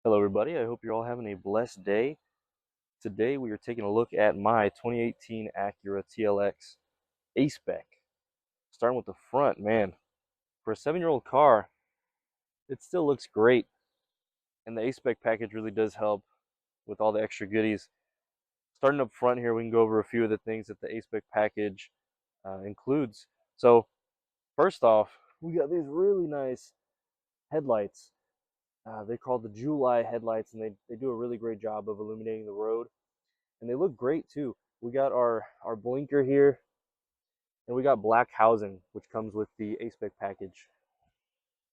Hello everybody, I hope you're all having a blessed day. Today we are taking a look at my 2018 Acura TLX A-Spec. Starting with the front, man, for a 7-year-old car, it still looks great. And the A-Spec package really does help with all the extra goodies. Starting up front here, we can go over a few of the things that the A-Spec package includes. So first off, we got these really nice headlights. They're called the July headlights, and they do a really great job of illuminating the road. And they look great too. We got our blinker here, and we got black housing, which comes with the A-Spec package.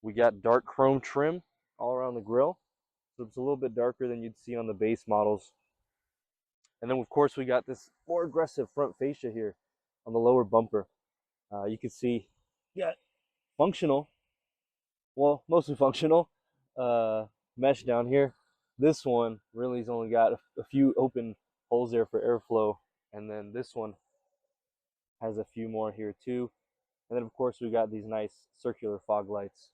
We got dark chrome trim all around the grille, so it's a little bit darker than you'd see on the base models. And then of course we got this more aggressive front fascia here on the lower bumper. You can see, yeah, functional, well, mostly functional mesh down here. This one really has only got a few open holes there for airflow, and then this one has a few more here too. And then of course we got these nice circular fog lights.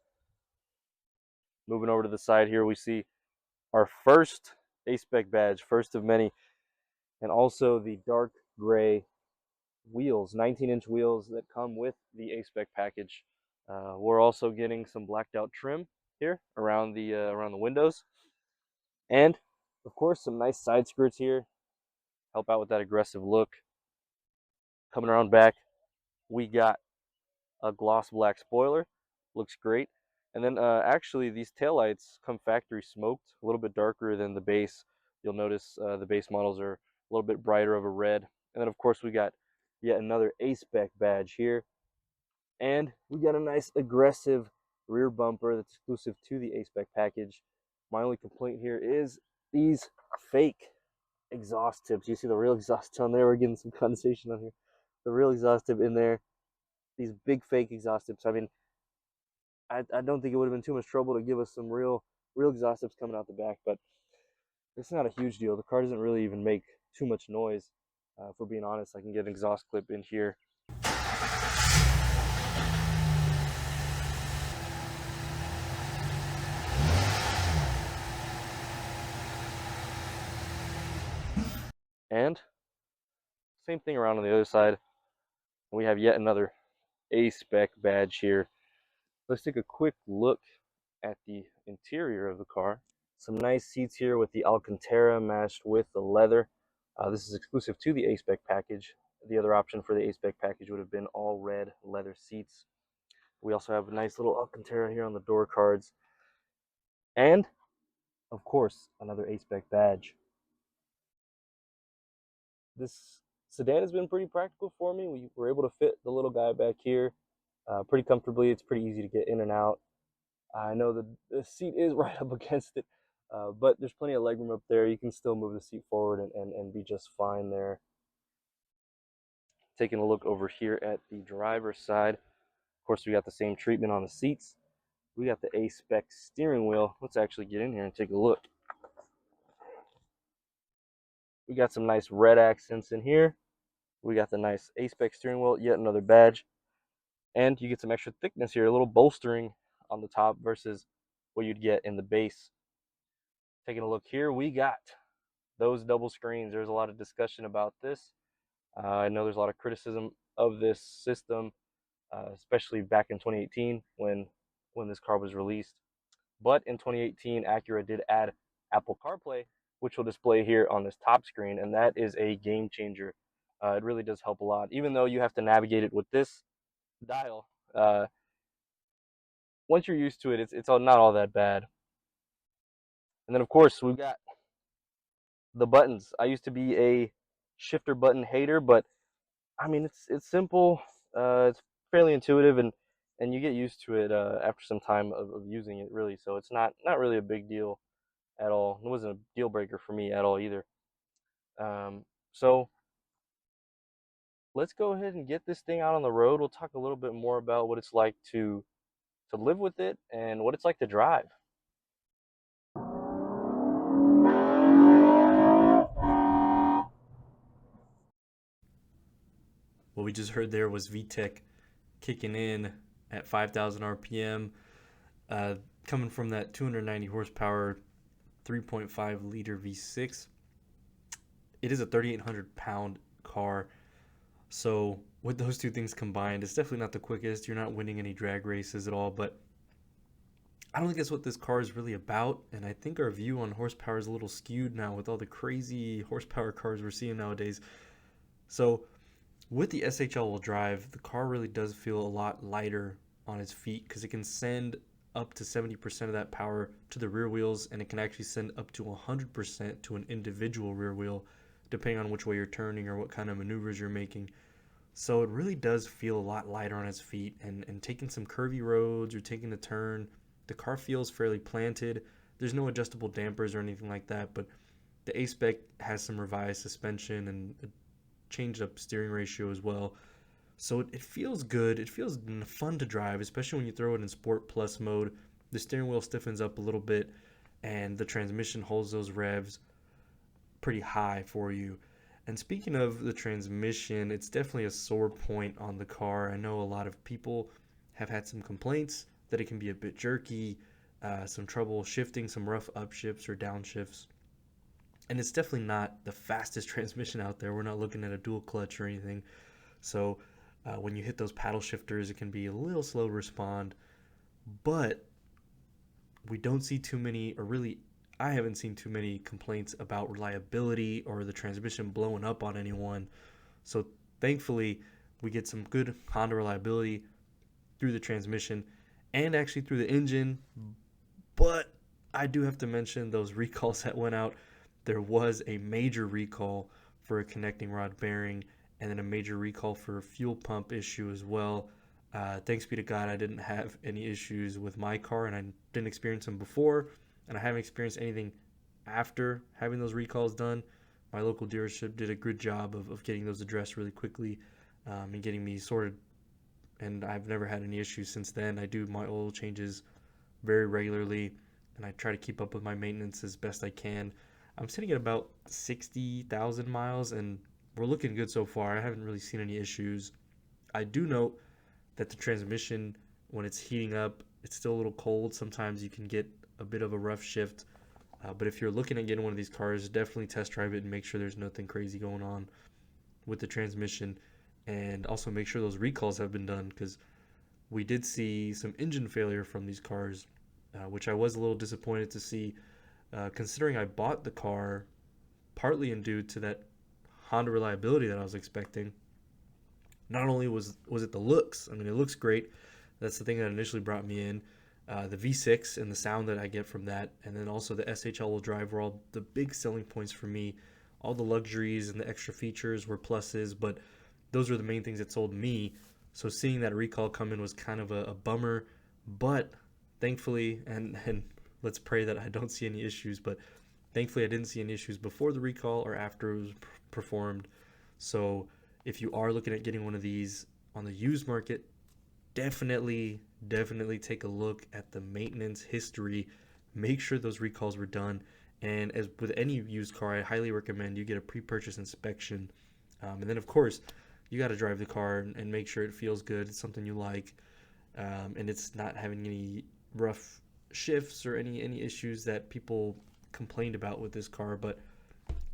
Moving over to the side here, we see our first A-Spec badge, first of many, and also the dark gray wheels, 19-inch wheels that come with the A-Spec package. We're also getting some blacked out trim here around the windows, and of course some nice side skirts here, help out with that aggressive look. Coming around back, we got a gloss black spoiler, looks great. And then actually these taillights come factory smoked, a little bit darker than the base. You'll notice the base models are a little bit brighter of a red. And then of course we got yet another A-Spec badge here. And we got a nice aggressive rear bumper that's exclusive to the A-Spec package. My only complaint here is these fake exhaust tips. You see the real exhaust on there? We're getting some condensation on here. The real exhaust tip in there. These big fake exhaust tips. I mean, I don't think it would have been too much trouble to give us some real exhaust tips coming out the back, but it's not a huge deal. The car doesn't really even make too much noise. If we're being honest, I can get an exhaust clip in here. And same thing around on the other side. We have yet another A-Spec badge here. Let's take a quick look at the interior of the car. Some nice seats here with the Alcantara matched with the leather. This is exclusive to the A-Spec package. The other option for the A-Spec package would have been all red leather seats. We also have a nice little Alcantara here on the door cards. And, of course, another A-Spec badge. This sedan has been pretty practical for me. We were able to fit the little guy back here pretty comfortably. It's pretty easy to get in and out. I know the seat is right up against it, but there's plenty of legroom up there. You can still move the seat forward and be just fine there. Taking a look over here at the driver's side. Of course, we got the same treatment on the seats. We got the A-Spec steering wheel. Let's actually get in here and take a look. We got some nice red accents in here. We got the nice A-Spec steering wheel, yet another badge. And you get some extra thickness here, a little bolstering on the top versus what you'd get in the base. Taking a look here, we got those double screens. There's a lot of discussion about this. I know there's a lot of criticism of this system, especially back in 2018 when this car was released. But in 2018, Acura did add Apple CarPlay, which will display here on this top screen, and that is a game changer. It really does help a lot. Even though you have to navigate it with this dial, once you're used to it, it's not all that bad. And then, of course, we've got the buttons. I used to be a shifter button hater, but I mean, it's simple. It's fairly intuitive, and you get used to it after some time of using it, really. So it's not really a big deal at all. It wasn't a deal breaker for me at all either. So let's go ahead and get this thing out on the road. We'll talk a little bit more about what it's like to live with it and what it's like to drive. What we just heard there was VTEC kicking in at 5,000 RPM, coming from that 290 horsepower 3.5 liter V6. It is a 3,800 pound car. So with those two things combined, it's definitely not the quickest. You're not winning any drag races at all, but I don't think that's what this car is really about. And I think our view on horsepower is a little skewed now with all the crazy horsepower cars we're seeing nowadays. So with the SH all-wheel drive, the car really does feel a lot lighter on its feet because it can send up to 70% of that power to the rear wheels, and it can actually send up to 100% to an individual rear wheel, depending on which way you're turning or what kind of maneuvers you're making. So it really does feel a lot lighter on its feet, and taking some curvy roads or taking a turn, the car feels fairly planted. There's no adjustable dampers or anything like that, but the A-Spec has some revised suspension and a changed up steering ratio as well. So it feels good. It feels fun to drive, especially when you throw it in Sport Plus mode. The steering wheel stiffens up a little bit, and the transmission holds those revs pretty high for you. And speaking of the transmission, it's definitely a sore point on the car. I know a lot of people have had some complaints that it can be a bit jerky, some trouble shifting, some rough upshifts or downshifts. And it's definitely not the fastest transmission out there. We're not looking at a dual clutch or anything. So when you hit those paddle shifters, it can be a little slow to respond. But we don't see too many, or really, I haven't seen too many complaints about reliability or the transmission blowing up on anyone. So thankfully, we get some good Honda reliability through the transmission and actually through the engine. But I do have to mention those recalls that went out. There was a major recall for a connecting rod bearing, and then a major recall for a fuel pump issue as well. Thanks be to God, I didn't have any issues with my car, and I didn't experience them before, and I haven't experienced anything after having those recalls done. My local dealership did a good job of getting those addressed really quickly, and getting me sorted, and I've never had any issues since then. I do my oil changes very regularly, and I try to keep up with my maintenance as best I can. I'm sitting at about 60,000 miles, and we're looking good so far. I haven't really seen any issues. I do note that the transmission, when it's heating up, it's still a little cold. Sometimes you can get a bit of a rough shift. But if you're looking at getting one of these cars, definitely test drive it and make sure there's nothing crazy going on with the transmission. And also make sure those recalls have been done, because we did see some engine failure from these cars, which I was a little disappointed to see, considering I bought the car partly in due to that Honda reliability that I was expecting. Not only was it the looks, I mean, it looks great. That's the thing that initially brought me in. The V6 and the sound that I get from that, and then also the SH all-wheel drive were all the big selling points for me. All the luxuries and the extra features were pluses, but those were the main things that sold me. So seeing that recall come in was kind of a bummer, but thankfully, and let's pray that I don't see any issues, but thankfully I didn't see any issues before the recall or after it was performed. So if you are looking at getting one of these on the used market, definitely take a look at the maintenance history. Make sure those recalls were done. And as with any used car, I highly recommend you get a pre-purchase inspection. And then, of course, you got to drive the car and make sure it feels good. It's something you like, and it's not having any rough shifts or any issues that people complained about with this car. But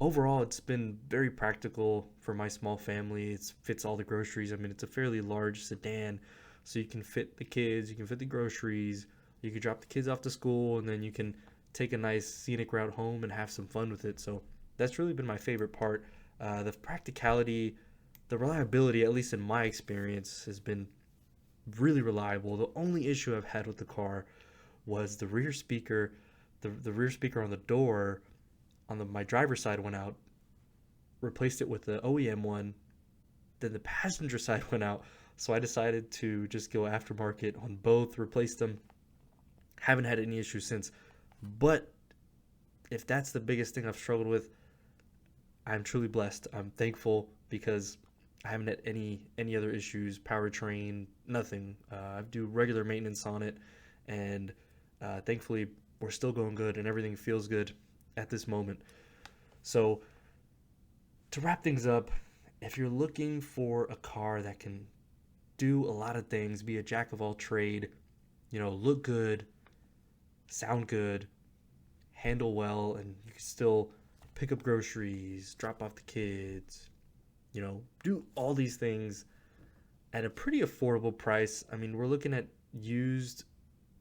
overall, it's been very practical for my small family. It fits all the groceries. I mean, it's a fairly large sedan, so you can fit the kids, you can fit the groceries, you can drop the kids off to school, and then you can take a nice scenic route home and have some fun with it. So that's really been my favorite part. The practicality, the reliability, at least in my experience, has been really reliable. The only issue I've had with the car was the rear speaker. The rear speaker on the door on my driver's side went out. Replaced it with the OEM one. Then the passenger side went out. So I decided to just go aftermarket on both, replace them. Haven't had any issues since. But if that's the biggest thing I've struggled with, I'm truly blessed. I'm thankful because I haven't had any other issues, powertrain, nothing. I do regular maintenance on it, and thankfully we're still going good and everything feels good at this moment. So to wrap things up, if you're looking for a car that can do a lot of things, be a jack of all trade, look good, sound good, handle well, and you can still pick up groceries, drop off the kids, do all these things at a pretty affordable price. I mean, we're looking at used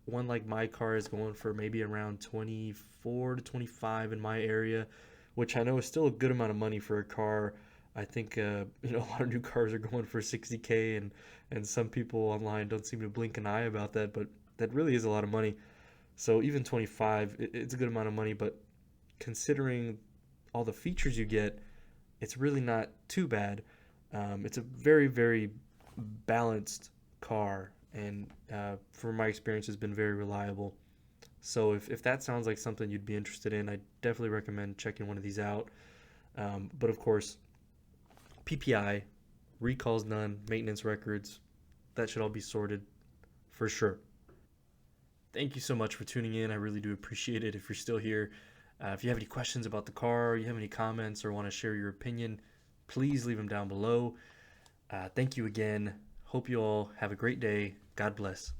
one like my car is going for maybe around 24 to 25 in my area, which I know is still a good amount of money for a car. I think a lot of new cars are going for 60K, and some people online don't seem to blink an eye about that, but that really is a lot of money. So even 25, it's a good amount of money, but considering all the features you get, it's really not too bad. It's a very, very balanced car, and from my experience, has been very reliable. So if that sounds like something you'd be interested in, I definitely recommend checking one of these out. But of course, PPI, recalls none, maintenance records, that should all be sorted for sure. Thank you so much for tuning in. I really do appreciate it if you're still here. If you have any questions about the car, you have any comments, or want to share your opinion, please leave them down below. Thank you again. Hope you all have a great day. God bless.